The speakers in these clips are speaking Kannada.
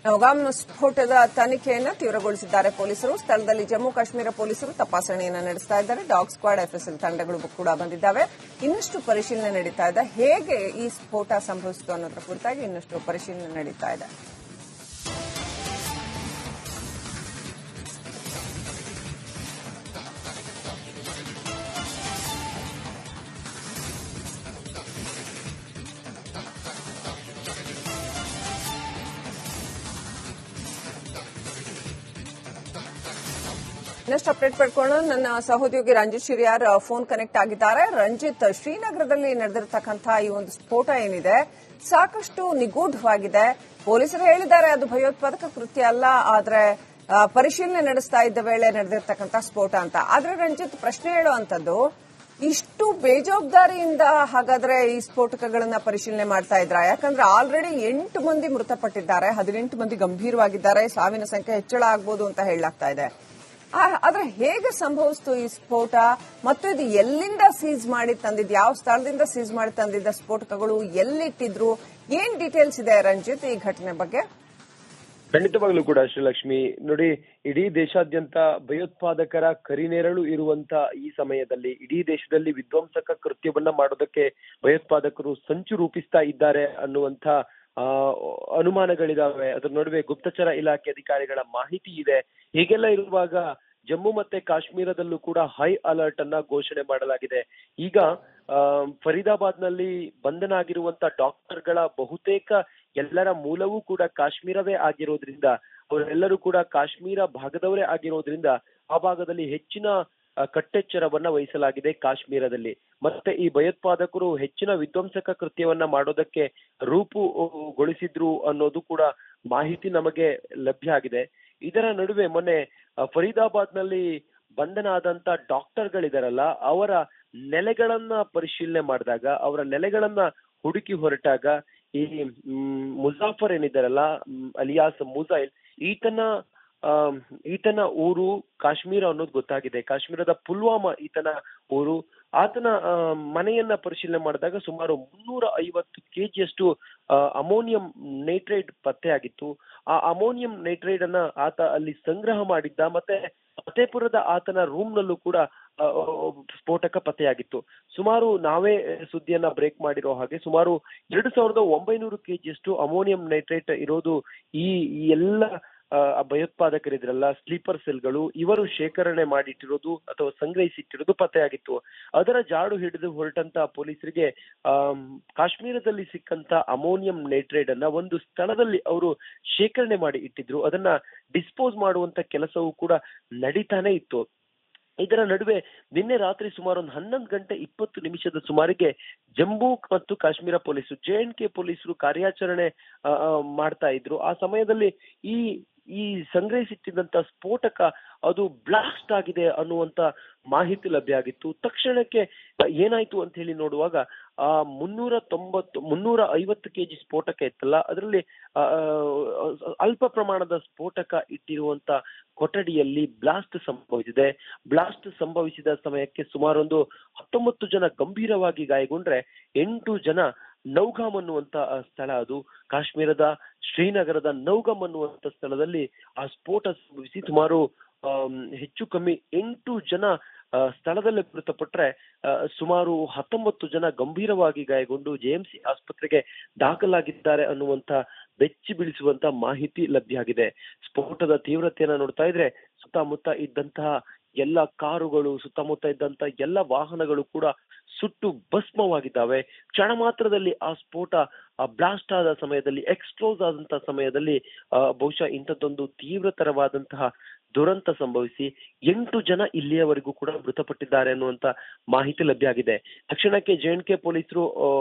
ನೌಗಾಮ್ ಸ್ಫೋಟದ ತನಿಖೆಯನ್ನು ತೀವ್ರಗೊಳಿಸಿದ್ದಾರೆ ಪೊಲೀಸರು. ಸ್ಥಳದಲ್ಲಿ ಜಮ್ಮು ಕಾಶ್ಮೀರ ಪೊಲೀಸರು ತಪಾಸಣೆಯನ್ನು ನಡೆಸ್ತಾ ಇದ್ದಾರೆ. ಡಾಗ್ ಸ್ಕ್ವಾಡ್, ಎಫ್ಎಸ್ಎಲ್ ತಂಡಗಳು ಕೂಡ ಬಂದಿದ್ದಾವೆ. ಇನ್ನಷ್ಟು ಪರಿಶೀಲನೆ ನಡೀತಾ ಇದೆ. ಹೇಗೆ ಈ ಸ್ಫೋಟ ಸಂಭವಿಸಿತು ಅನ್ನೋದ್ರ ಕುರಿತಾಗಿ ಇನ್ನಷ್ಟು ಪರಿಶೀಲನೆ ನಡೀತಾ ಇದೆ. ನೆಕ್ಸ್ಟ್ ಅಪ್ಡೇಟ್ ಪಡ್ಕೊಂಡು ನನ್ನ ಸಹೋದ್ಯೋಗಿ ರಂಜಿತ್ ಶಿರಿಯಾರ್ ಫೋನ್ ಕನೆಕ್ಟ್ ಆಗಿದ್ದಾರೆ. ರಂಜಿತ್, ಶ್ರೀನಗರದಲ್ಲಿ ನಡೆದಿರತಕ್ಕಂತಹ ಈ ಒಂದು ಸ್ಫೋಟ ಏನಿದೆ ಸಾಕಷ್ಟು ನಿಗೂಢವಾಗಿದೆ. ಪೊಲೀಸರು ಹೇಳಿದ್ದಾರೆ ಅದು ಭಯೋತ್ಪಾದಕ ಕೃತ್ಯ ಅಲ್ಲ, ಆದ್ರೆ ಪರಿಶೀಲನೆ ನಡೆಸ್ತಾ ಇದ್ದ ವೇಳೆ ನಡೆದಿರತಕ್ಕಂತಹ ಸ್ಫೋಟ ಅಂತ. ಆದ್ರೆ ರಂಜಿತ್, ಪ್ರಶ್ನೆ ಹೇಳುವಂತದ್ದು, ಇಷ್ಟು ಬೇಜವಾಬ್ದಾರಿಯಿಂದ ಹಾಗಾದ್ರೆ ಈ ಸ್ಫೋಟಕಗಳನ್ನ ಪರಿಶೀಲನೆ ಮಾಡ್ತಾ ಇದ್ರ? ಯಾಕಂದ್ರೆ ಆಲ್ರೆಡಿ 8 ಮಂದಿ ಮೃತಪಟ್ಟಿದ್ದಾರೆ, 18 ಮಂದಿ ಗಂಭೀರವಾಗಿದ್ದಾರೆ, ಸಾವಿನ ಸಂಖ್ಯೆ ಹೆಚ್ಚಳ ಆಗ್ಬೋದು ಅಂತ ಹೇಳಲಾಗ್ತಾ ಇದೆ. ಆದ್ರೆ ಹೇಗೆ ಸಂಭವಿಸ್ತು ಈ ಸ್ಫೋಟ ಮತ್ತು ಇದು ಎಲ್ಲಿಂದ ಸೀಸ್ ಮಾಡಿ ತಂದಿದ್ದು, ಯಾವ ಸ್ಥಳದಿಂದ ಸೀಸ್ ಮಾಡಿ ತಂದಿದ್ದ ಸ್ಫೋಟಕಗಳು, ಎಲ್ಲಿಟ್ಟಿದ್ರು, ಏನ್ ಡೀಟೇಲ್ಸ್ ಇದೆ ರಂಜಿತ್ ಈ ಘಟನೆ ಬಗ್ಗೆ? ಖಂಡಿತವಾಗ್ಲೂ ಕೂಡ ಶ್ರೀಲಕ್ಷ್ಮಿ, ನೋಡಿ, ಇಡೀ ದೇಶಾದ್ಯಂತ ಭಯೋತ್ಪಾದಕರ ಕರಿನೆರಳು ಇರುವಂತ ಈ ಸಮಯದಲ್ಲಿ ಇಡೀ ದೇಶದಲ್ಲಿ ವಿಧ್ವಂಸಕ ಕೃತ್ಯವನ್ನ ಮಾಡೋದಕ್ಕೆ ಭಯೋತ್ಪಾದಕರು ಸಂಚು ರೂಪಿಸ್ತಾ ಇದ್ದಾರೆ ಅನ್ನುವಂತ ಅನುಮಾನಗಳಿದಾವೆ. ಅದರ ನಡುವೆ ಗುಪ್ತಚರ ಇಲಾಖೆ ಅಧಿಕಾರಿಗಳ ಮಾಹಿತಿ ಇದೆ. ಹೀಗೆಲ್ಲ ಇರುವಾಗ ಜಮ್ಮು ಮತ್ತೆ ಕಾಶ್ಮೀರದಲ್ಲೂ ಕೂಡ ಹೈ ಅಲರ್ಟ್ ಅನ್ನ ಘೋಷಣೆ ಮಾಡಲಾಗಿದೆ. ಈಗ ಫರೀದಾಬಾದ್ ನಲ್ಲಿ ಬಂಧನ ಆಗಿರುವಂತ ಡಾಕ್ಟರ್ಗಳ ಬಹುತೇಕ ಎಲ್ಲರ ಮೂಲವೂ ಕೂಡ ಕಾಶ್ಮೀರವೇ ಆಗಿರೋದ್ರಿಂದ, ಅವರೆಲ್ಲರೂ ಕೂಡ ಕಾಶ್ಮೀರ ಭಾಗದವರೇ ಆಗಿರೋದ್ರಿಂದ ಆ ಭಾಗದಲ್ಲಿ ಹೆಚ್ಚಿನ ಕಟ್ಟೆಚ್ಚರವನ್ನ ವಹಿಸಲಾಗಿದೆ ಕಾಶ್ಮೀರದಲ್ಲಿ. ಮತ್ತೆ ಈ ಭಯೋತ್ಪಾದಕರು ಹೆಚ್ಚಿನ ವಿಧ್ವಂಸಕ ಕೃತ್ಯವನ್ನ ಮಾಡೋದಕ್ಕೆ ರೂಪುಗೊಳಿಸಿದ್ರು ಅನ್ನೋದು ಕೂಡ ಮಾಹಿತಿ ನಮಗೆ ಲಭ್ಯ ಆಗಿದೆ. ಇದರ ನಡುವೆ ಮೊನ್ನೆ ಫರೀದಾಬಾದ್ ನಲ್ಲಿ ಬಂಧನ ಆದಂತ ಡಾಕ್ಟರ್ಗಳಿದಾರಲ್ಲ, ಅವರ ನೆಲೆಗಳನ್ನ ಪರಿಶೀಲನೆ ಮಾಡಿದಾಗ, ಅವರ ನೆಲೆಗಳನ್ನ ಹುಡುಕಿ ಹೊರಟಾಗ ಈ ಮುಜಾಫರ್ ಏನಿದ್ದಾರಲ್ಲ, ಅಲಿಯಾಸ್ ಮುಜೈಲ್, ಈತನ ಊರು ಕಾಶ್ಮೀರ ಅನ್ನೋದು ಗೊತ್ತಾಗಿದೆ. ಕಾಶ್ಮೀರದ ಪುಲ್ವಾಮಾ ಈತನ ಊರು. ಆತನ ಮನೆಯನ್ನ ಪರಿಶೀಲನೆ ಮಾಡಿದಾಗ ಸುಮಾರು 350 ಕೆಜಿಯಷ್ಟು ಅಮೋನಿಯಂ ನೈಟ್ರೈಡ್ ಪತ್ತೆಯಾಗಿತ್ತು. ಆ ಅಮೋನಿಯಂ ನೈಟ್ರೈಡ್ ಅನ್ನ ಆತ ಅಲ್ಲಿ ಸಂಗ್ರಹ ಮಾಡಿದ್ದ. ಮತ್ತೆ ಫತೇಪುರದ ಆತನ ರೂಮ್ ನಲ್ಲೂ ಕೂಡ ಸ್ಫೋಟಕ ಪತ್ತೆಯಾಗಿತ್ತು. ಸುಮಾರು ನಾವೇ ಸುದ್ದಿಯನ್ನ ಬ್ರೇಕ್ ಮಾಡಿರೋ ಹಾಗೆ ಸುಮಾರು 2900 ಕೆಜಿಯಷ್ಟು ಅಮೋನಿಯಂ ನೈಟ್ರೇಟ್ ಇರೋದು ಈ ಎಲ್ಲ ಭಯೋತ್ಪಾದಕರಿದ್ರಲ್ಲ, ಸ್ಲೀಪರ್ ಸೆಲ್ಗಳು, ಇವರು ಶೇಖರಣೆ ಮಾಡಿಟ್ಟಿರೋದು ಅಥವಾ ಸಂಗ್ರಹಿಸಿಟ್ಟಿರೋದು ಪತ್ತೆಯಾಗಿತ್ತು. ಅದರ ಜಾಡು ಹಿಡಿದು ಹೊರಟಂತ ಪೊಲೀಸರಿಗೆ ಕಾಶ್ಮೀರದಲ್ಲಿ ಸಿಕ್ಕಂತ ಅಮೋನಿಯಂ ನೈಟ್ರೇಟ್ ಅನ್ನ ಒಂದು ಸ್ಥಳದಲ್ಲಿ ಅವರು ಶೇಖರಣೆ ಮಾಡಿ ಇಟ್ಟಿದ್ರು. ಅದನ್ನ ಡಿಸ್ಪೋಸ್ ಮಾಡುವಂತ ಕೆಲಸವೂ ಕೂಡ ನಡೀತಾನೆ ಇತ್ತು. ಇದರ ನಡುವೆ ನಿನ್ನೆ ರಾತ್ರಿ ಸುಮಾರು 11:20 ಸುಮಾರಿಗೆ ಜಮ್ಮು ಮತ್ತು ಕಾಶ್ಮೀರ ಪೊಲೀಸರು, JNK ಪೊಲೀಸರು ಕಾರ್ಯಾಚರಣೆ ಮಾಡ್ತಾ ಇದ್ರು. ಆ ಸಮಯದಲ್ಲಿ ಈ ಸಂಗ್ರಹಿಸಿಟ್ಟಿದ್ದಂತ ಸ್ಫೋಟಕ ಅದು ಬ್ಲಾಸ್ಟ್ ಆಗಿದೆ ಅನ್ನುವಂತ ಮಾಹಿತಿ ಲಭ್ಯ ಆಗಿತ್ತು. ತಕ್ಷಣಕ್ಕೆ ಏನಾಯ್ತು ಅಂತ ಹೇಳಿ ನೋಡುವಾಗ 350 ಕೆಜಿ ಸ್ಫೋಟಕ ಇತ್ತಲ್ಲ, ಅದರಲ್ಲಿ ಅಲ್ಪ ಪ್ರಮಾಣದ ಸ್ಫೋಟಕ ಇಟ್ಟಿರುವಂತ ಕೊಠಡಿಯಲ್ಲಿ ಬ್ಲಾಸ್ಟ್ ಸಂಭವಿಸಿದೆ. ಬ್ಲಾಸ್ಟ್ ಸಂಭವಿಸಿದ ಸಮಯಕ್ಕೆ ಸುಮಾರೊಂದು 19 ಜನ ಗಂಭೀರವಾಗಿ ಗಾಯಗೊಂಡ್ರೆ 8 ಜನ ನೌಗಾಮ್ ಅನ್ನುವಂತ ಸ್ಥಳ, ಅದು ಕಾಶ್ಮೀರದ ಶ್ರೀನಗರದ ನೌಗಾಮ್ ಅನ್ನುವಂತ ಸ್ಥಳದಲ್ಲಿ ಆ ಸ್ಫೋಟ ಸಂಭವಿಸಿ ಸುಮಾರು ಹೆಚ್ಚು ಕಮ್ಮಿ 8 ಜನ ಸ್ಥಳದಲ್ಲೇ ಮೃತಪಟ್ಟರೆ ಸುಮಾರು 19 ಜನ ಗಂಭೀರವಾಗಿ ಗಾಯಗೊಂಡು JMC ಆಸ್ಪತ್ರೆಗೆ ದಾಖಲಾಗಿದ್ದಾರೆ ಅನ್ನುವಂತ ಬೆಚ್ಚಿ ಬೀಳಿಸುವಂತ ಮಾಹಿತಿ ಲಭ್ಯ ಆಗಿದೆ. ಸ್ಫೋಟದ ತೀವ್ರತೆಯನ್ನ ನೋಡ್ತಾ ಇದ್ರೆ ಸುತ್ತಮುತ್ತ ಇದ್ದಂತಹ ಎಲ್ಲ ಕಾರುಗಳು, ಸುತ್ತಮುತ್ತ ಇದ್ದಂತ ಎಲ್ಲ ವಾಹನಗಳು ಕೂಡ ಸುಟ್ಟು ಭಸ್ಮವಾಗಿದ್ದಾವೆ. ಕ್ಷಣ ಮಾತ್ರದಲ್ಲಿ ಆ ಸ್ಫೋಟ ಬ್ಲಾಸ್ಟ್ ಆದ ಸಮಯದಲ್ಲಿ, ಎಕ್ಸ್ಪ್ಲೋಸ್ ಆದಂತಹ ಸಮಯದಲ್ಲಿ ಬಹುಶಃ ಇಂಥದ್ದೊಂದು ತೀವ್ರತರವಾದಂತಹ ದುರಂತ ಸಂಭವಿಸಿ 8 ಜನ ಇಲ್ಲಿಯವರೆಗೂ ಕೂಡ ಮೃತಪಟ್ಟಿದ್ದಾರೆ ಅನ್ನುವಂತ ಮಾಹಿತಿ ಲಭ್ಯ ಆಗಿದೆ. ತಕ್ಷಣಕ್ಕೆ JNK ಪೊಲೀಸರು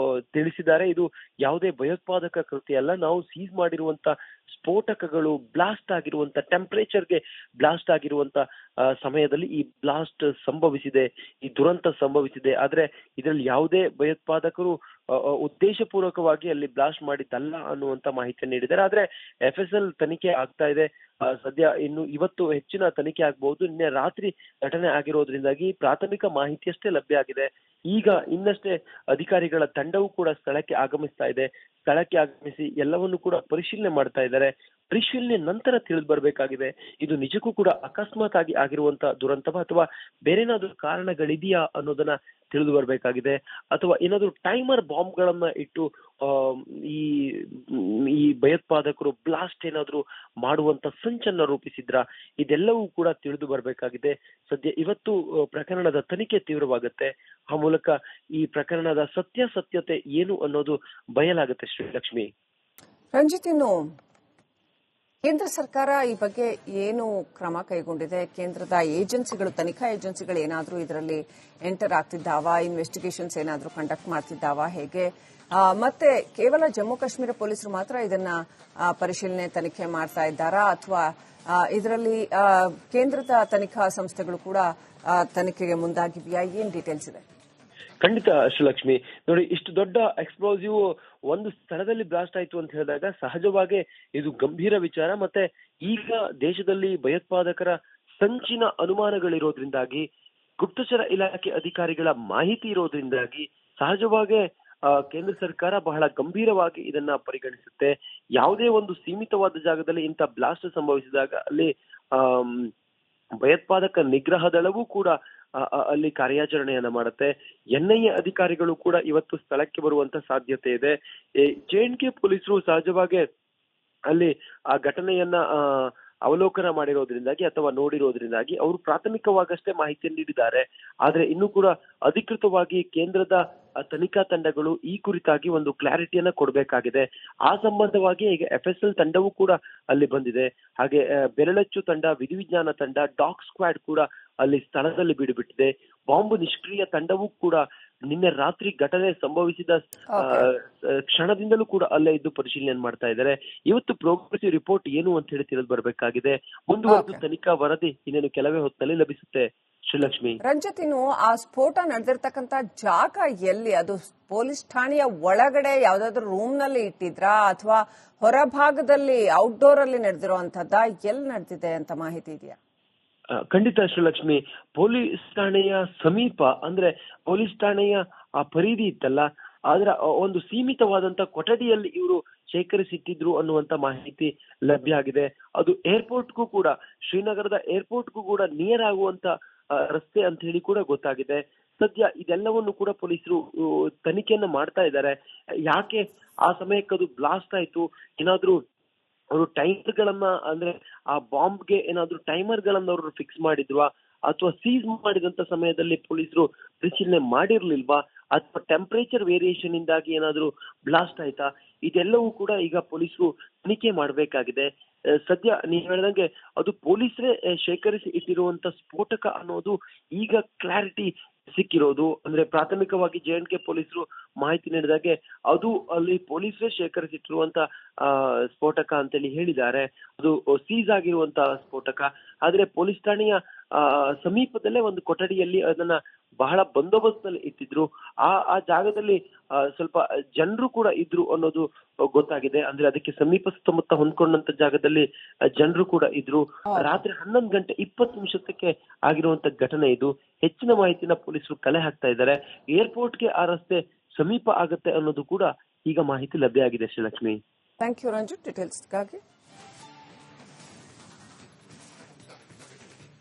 ತಿಳಿಸಿದ್ದಾರೆ, ಇದು ಯಾವುದೇ ಭಯೋತ್ಪಾದಕ ಕೃತ್ಯ ಅಲ್ಲ, ನಾವು ಸೀಸ್ ಮಾಡಿರುವಂತ ಸ್ಫೋಟಕಗಳು ಬ್ಲಾಸ್ಟ್ ಆಗಿರುವಂತ ಟೆಂಪರೇಚರ್ಗೆ ಬ್ಲಾಸ್ಟ್ ಆಗಿರುವಂತ ಸಮಯದಲ್ಲಿ ಈ ಬ್ಲಾಸ್ಟ್ ಸಂಭವಿಸಿದೆ, ಈ ದುರಂತ ಸಂಭವಿಸಿದೆ. ಆದ್ರೆ ಇದರಲ್ಲಿ ಯಾವುದೇ ಭಯೋತ್ಪಾದಕರು ಉದ್ದೇಶಪೂರ್ವಕವಾಗಿ ಅಲ್ಲಿ ಬ್ಲಾಸ್ಟ್ ಮಾಡಿದ್ದಲ್ಲ ಅನ್ನುವಂತ ಮಾಹಿತಿ ನೀಡಿದ್ದಾರೆ. ಆದ್ರೆ FSL ತನಿಖೆ ಆಗ್ತಾ ಇದೆ. ಸದ್ಯ ಇನ್ನು ಇವತ್ತು ಹೆಚ್ಚಿನ ತನಿಖೆ ಆಗಬಹುದು. ನಿನ್ನೆ ರಾತ್ರಿ ಘಟನೆ ಆಗಿರೋದ್ರಿಂದಾಗಿ ಪ್ರಾಥಮಿಕ ಮಾಹಿತಿಯಷ್ಟೇ ಲಭ್ಯ ಆಗಿದೆ. ಈಗ ಇನ್ನಷ್ಟೇ ಅಧಿಕಾರಿಗಳ ತಂಡವೂ ಕೂಡ ಸ್ಥಳಕ್ಕೆ ಆಗಮಿಸ್ತಾ ಇದೆ. ಸ್ಥಳಕ್ಕೆ ಆಗಮಿಸಿ ಎಲ್ಲವನ್ನು ಕೂಡ ಪರಿಶೀಲನೆ ಮಾಡ್ತಾ ಇದ್ದಾರೆ. ಪರಿಶೀಲನೆ ನಂತರ ತಿಳಿದು ಬರಬೇಕಾಗಿದೆ. ಇದು ನಿಜಕ್ಕೂ ಕೂಡ ಅಕಸ್ಮಾತ್ ಆಗಿ ಆಗಿರುವಂತಹ ದುರಂತವ ಅಥವಾ ಬೇರೆನಾದ್ರೂ ಕಾರಣಗಳಿದೆಯಾ ಅನ್ನೋದನ್ನ ತಿಳಿದು ಬರಬೇಕಾಗಿದೆ. ಅಥವಾ ಏನಾದ್ರು ಟೈಮರ್ ಬಾಂಬ್ ಗಳನ್ನ ಇಟ್ಟು ಈ ಭಯೋತ್ಪಾದಕರು ಬ್ಲಾಸ್ಟ್ ಏನಾದ್ರು ಮಾಡುವಂತ ಸಂಚನ್ನ ರೂಪಿಸಿದ್ರ, ಇದೆಲ್ಲವೂ ಕೂಡ ತಿಳಿದು ಬರಬೇಕಾಗಿದೆ. ಸದ್ಯ ಇವತ್ತು ಪ್ರಕರಣದ ತನಿಖೆ ತೀವ್ರವಾಗುತ್ತೆ. ಆ ಮೂಲಕ ಈ ಪ್ರಕರಣದ ಸತ್ಯಾಸತ್ಯತೆ ಏನು ಅನ್ನೋದು ಬಯಲಾಗುತ್ತೆ. ಶ್ರೀಲಕ್ಷ್ಮಿ. ರಂಜಿತ್, ಇನ್ನು ಕೇಂದ್ರ ಸರ್ಕಾರ ಈ ಬಗ್ಗೆ ಏನು ಕ್ರಮ ಕೈಗೊಂಡಿದೆ? ಕೇಂದ್ರದ ಏಜೆನ್ಸಿಗಳು, ತನಿಖಾ ಏಜೆನ್ಸಿಗಳು ಏನಾದರೂ ಇದರಲ್ಲಿ ಎಂಟರ್ ಆಗ್ತಿದ್ದಾವಾ? ಇನ್ವೆಸ್ಟಿಗೇಷನ್ಸ್ ಏನಾದರೂ ಕಂಡಕ್ಟ್ ಮಾಡ್ತಿದ್ದಾವಾ? ಹೇಗೆ? ಮತ್ತೆ ಕೇವಲ ಜಮ್ಮು ಕಾಶ್ಮೀರ ಪೊಲೀಸರು ಮಾತ್ರ ಇದನ್ನ ಪರಿಶೀಲನೆ ತನಿಖೆ ಮಾಡ್ತಾ ಇದ್ದಾರಾ, ಅಥವಾ ಇದರಲ್ಲಿ ಕೇಂದ್ರದ ತನಿಖಾ ಸಂಸ್ಥೆಗಳು ಕೂಡ ತನಿಖೆಗೆ ಮುಂದಾಗಿದೆಯಾ? ಏನ್ ಡೀಟೇಲ್ಸ್ ಇದೆ? ಖಂಡಿತ ಶ್ರೀಲಕ್ಷ್ಮಿ. ನೋಡಿ, ಇಷ್ಟು ದೊಡ್ಡ ಎಕ್ಸ್ಪ್ಲೋಸಿವ್ ಒಂದು ಸ್ಥಳದಲ್ಲಿ ಬ್ಲಾಸ್ಟ್ ಆಯ್ತು ಅಂತ ಹೇಳಿದಾಗ ಸಹಜವಾಗಿ ಇದು ಗಂಭೀರ ವಿಚಾರ. ಮತ್ತೆ ಈಗ ದೇಶದಲ್ಲಿ ಭಯೋತ್ಪಾದಕರ ಸಂಚಿನ ಅನುಮಾನಗಳಿರೋದ್ರಿಂದಾಗಿ, ಗುಪ್ತಚರ ಇಲಾಖೆ ಅಧಿಕಾರಿಗಳ ಮಾಹಿತಿ ಇರೋದ್ರಿಂದಾಗಿ ಸಹಜವಾಗಿ ಕೇಂದ್ರ ಸರ್ಕಾರ ಬಹಳ ಗಂಭೀರವಾಗಿ ಇದನ್ನ ಪರಿಗಣಿಸುತ್ತೆ. ಯಾವುದೇ ಒಂದು ಸೀಮಿತವಾದ ಜಾಗದಲ್ಲಿ ಇಂಥ ಬ್ಲಾಸ್ಟ್ ಸಂಭವಿಸಿದಾಗ ಅಲ್ಲಿ ಭಯೋತ್ಪಾದಕ ನಿಗ್ರಹ ದಳವೂ ಕೂಡ ಅಲ್ಲಿ ಕಾರ್ಯಾಚರಣೆಯನ್ನ ಮಾಡುತ್ತೆ. NIA ಅಧಿಕಾರಿಗಳು ಕೂಡ ಇವತ್ತು ಸ್ಥಳಕ್ಕೆ ಬರುವಂತ ಸಾಧ್ಯತೆ ಇದೆ. JNK ಪೊಲೀಸರು ಸಹಜವಾಗಿ ಅಲ್ಲಿ ಆ ಘಟನೆಯನ್ನ ಅವಲೋಕನ ಮಾಡಿರೋದ್ರಿಂದಾಗಿ ಅಥವಾ ನೋಡಿರೋದ್ರಿಂದಾಗಿ ಅವರು ಪ್ರಾಥಮಿಕವಾಗಷ್ಟೇ ಮಾಹಿತಿಯನ್ನು ನೀಡಿದ್ದಾರೆ. ಆದ್ರೆ ಇನ್ನೂ ಕೂಡ ಅಧಿಕೃತವಾಗಿ ಕೇಂದ್ರದ ತನಿಖಾ ತಂಡಗಳು ಈ ಕುರಿತಾಗಿ ಒಂದು ಕ್ಲಾರಿಟಿಯನ್ನ ಕೊಡಬೇಕಾಗಿದೆ. ಆ ಸಂಬಂಧವಾಗಿ ಈಗ FSL ತಂಡವೂ ಕೂಡ ಅಲ್ಲಿ ಬಂದಿದೆ. ಹಾಗೆ ಬೆರಳಚ್ಚು ತಂಡ, ವಿಧಿವಿಜ್ಞಾನ ತಂಡ, ಡಾಗ್ ಸ್ಕ್ವಾಡ್ ಕೂಡ ಅಲ್ಲಿ ಸ್ಥಳದಲ್ಲಿ ಬಿಡುಬಿಟ್ಟಿದೆ. ಬಾಂಬ್ ನಿಷ್ಕ್ರಿಯ ತಂಡವೂ ಕೂಡ ನಿನ್ನೆ ರಾತ್ರಿ ಘಟನೆ ಸಂಭವಿಸಿದ ಕ್ಷಣದಿಂದಲೂ ಕೂಡ ಅಲ್ಲೇ ಇದ್ದು ಪರಿಶೀಲನೆ ಮಾಡ್ತಾ ಇದ್ದಾರೆ. ಇವತ್ತು ಪ್ರೋಗ್ರೆಸಿವ್ ರಿಪೋರ್ಟ್ ಏನು ಅಂತ ಹೇಳಿ ತಿಳಿದು ಬರಬೇಕಾಗಿದೆ. ಮುಂದುವರೆದು ತನಿಖಾ ವರದಿ ಇನ್ನೇನು ಕೆಲವೇ ಹೊತ್ತಲ್ಲಿ ಲಭಿಸುತ್ತೆ. ಶ್ರೀಲಕ್ಷ್ಮಿ. ರಂಜಿತ್, ಇನ್ನು ಆ ಸ್ಫೋಟ ನಡೆದಿರ್ತಕ್ಕಂಥ ಜಾಗ ಎಲ್ಲಿ? ಅದು ಪೊಲೀಸ್ ಠಾಣೆಯ ಒಳಗಡೆ ಯಾವ್ದಾದ್ರು ರೂಮ್ ನಲ್ಲಿ ಇಟ್ಟಿದ್ರಾ, ಅಥವಾ ಹೊರಭಾಗದಲ್ಲಿ ಔಟ್ಡೋರ್ ಅಲ್ಲಿ ನಡೆದಿರುವಂತದ್ದ? ಎಲ್ಲಿ ನಡೆದಿದೆ ಅಂತ ಮಾಹಿತಿ ಇದೆಯಾ? ಖಂಡಿತ ಶ್ರೀಲಕ್ಷ್ಮಿ. ಪೊಲೀಸ್ ಠಾಣೆಯ ಸಮೀಪ, ಅಂದ್ರೆ ಪೊಲೀಸ್ ಠಾಣೆಯ ಆ ಪರಿಧಿ ಇತ್ತಲ್ಲ, ಅದರ ಒಂದು ಸೀಮಿತವಾದಂತ ಕೊಠಡಿಯಲ್ಲಿ ಇವರು ಶೇಖರಿಸಿಟ್ಟಿದ್ರು ಅನ್ನುವಂತ ಮಾಹಿತಿ ಲಭ್ಯ ಆಗಿದೆ. ಅದು ಏರ್ಪೋರ್ಟ್ಗೂ ಕೂಡ, ಶ್ರೀನಗರದ ಏರ್ಪೋರ್ಟ್ಗೂ ಕೂಡ ನಿಯರ್ ಆಗುವಂತ ರಸ್ತೆ ಅಂತ ಹೇಳಿ ಕೂಡ ಗೊತ್ತಾಗಿದೆ. ಸದ್ಯ ಇದೆಲ್ಲವನ್ನು ಕೂಡ ಪೊಲೀಸರು ತನಿಖೆಯನ್ನ ಮಾಡ್ತಾ ಇದ್ದಾರೆ. ಯಾಕೆ ಆ ಸಮಯಕ್ಕೆ ಅದು ಬ್ಲಾಸ್ಟ್ ಆಯ್ತು, ಏನಾದ್ರೂ ಅವರು ಟೈಮರ್ ಗಳನ್ನ, ಅಂದ್ರೆ ಆ ಬಾಂಬ್ಗೆ ಏನಾದ್ರು ಟೈಮರ್ ಗಳನ್ನ ಅವರು ಫಿಕ್ಸ್ ಮಾಡಿದ್ವಾ, ಅಥವಾ ಸೀಸ್ ಮಾಡಿದಂತ ಸಮಯದಲ್ಲಿ ಪೊಲೀಸರು ಪರಿಶೀಲನೆ ಮಾಡಿರ್ಲಿಲ್ವಾ, ಅಥವಾ ಟೆಂಪರೇಚರ್ ವೇರಿಯೇಷನ್ ಇಂದಾಗಿ ಏನಾದ್ರು ಬ್ಲಾಸ್ಟ್ ಆಯ್ತಾ? ಇದೆಲ್ಲವೂ ಕೂಡ ಈಗ ಪೊಲೀಸರು ತನಿಖೆ ಮಾಡಬೇಕಾಗಿದೆ. ಸದ್ಯ ನೀವು ಹೇಳಿದಂಗೆ ಅದು ಪೊಲೀಸರೇ ಶೇಖರಿಸಿ ಇಟ್ಟಿರುವಂತ ಸ್ಫೋಟಕ ಅನ್ನೋದು ಈಗ ಕ್ಲಾರಿಟಿ ಸಿಕ್ಕಿರೋದು. ಅಂದ್ರೆ ಪ್ರಾಥಮಿಕವಾಗಿ JNK ಪೊಲೀಸರು ಮಾಹಿತಿ ನೀಡಿದಾಗೆ ಅದು ಅಲ್ಲಿ ಪೊಲೀಸರೇ ಶೇಖರಿಸಿಟ್ಟಿರುವಂತ ಸ್ಫೋಟಕ ಅಂತೇಳಿ ಹೇಳಿದ್ದಾರೆ. ಅದು ಸೀಸ್ ಆಗಿರುವಂತ ಸ್ಫೋಟಕ. ಆದ್ರೆ ಪೊಲೀಸ್ ಠಾಣೆಯ ಸಮೀಪದಲ್ಲೇ ಒಂದು ಕೊಠಡಿಯಲ್ಲಿ ಅದನ್ನ ಬಹಳ ಬಂದೋಬಸ್ತ್ನಲ್ಲಿ ಇಟ್ಟಿದ್ರು. ಆ ಜಾಗದಲ್ಲಿ ಸ್ವಲ್ಪ ಜನರು ಕೂಡ ಇದ್ರು ಅನ್ನೋದು ಗೊತ್ತಾಗಿದೆ. ಅಂದ್ರೆ ಅದಕ್ಕೆ ಸಮೀಪ ಸುತ್ತಮುತ್ತ ಹೊಂದ್ಕೊಂಡಂತ ಜಾಗದಲ್ಲಿ ಜನರು ಕೂಡ ಇದ್ರು. ರಾತ್ರಿ 11:20 ಆಗಿರುವಂತ ಘಟನೆ ಇದು. ಹೆಚ್ಚಿನ ಮಾಹಿತಿನ ಪೊಲೀಸರು ಕಲೆ ಹಾಕ್ತಾ ಇದ್ದಾರೆ. ಏರ್ಪೋರ್ಟ್ಗೆ ಆ ರಸ್ತೆ ಸಮೀಪ ಆಗುತ್ತೆ ಅನ್ನೋದು ಕೂಡ ಈಗ ಮಾಹಿತಿ ಲಭ್ಯ ಆಗಿದೆ. ಶ್ರೀಲಕ್ಷ್ಮಿ. Thank you Ranjith, ಡೀಟೇಲ್ಸ್ಗಾಗಿ.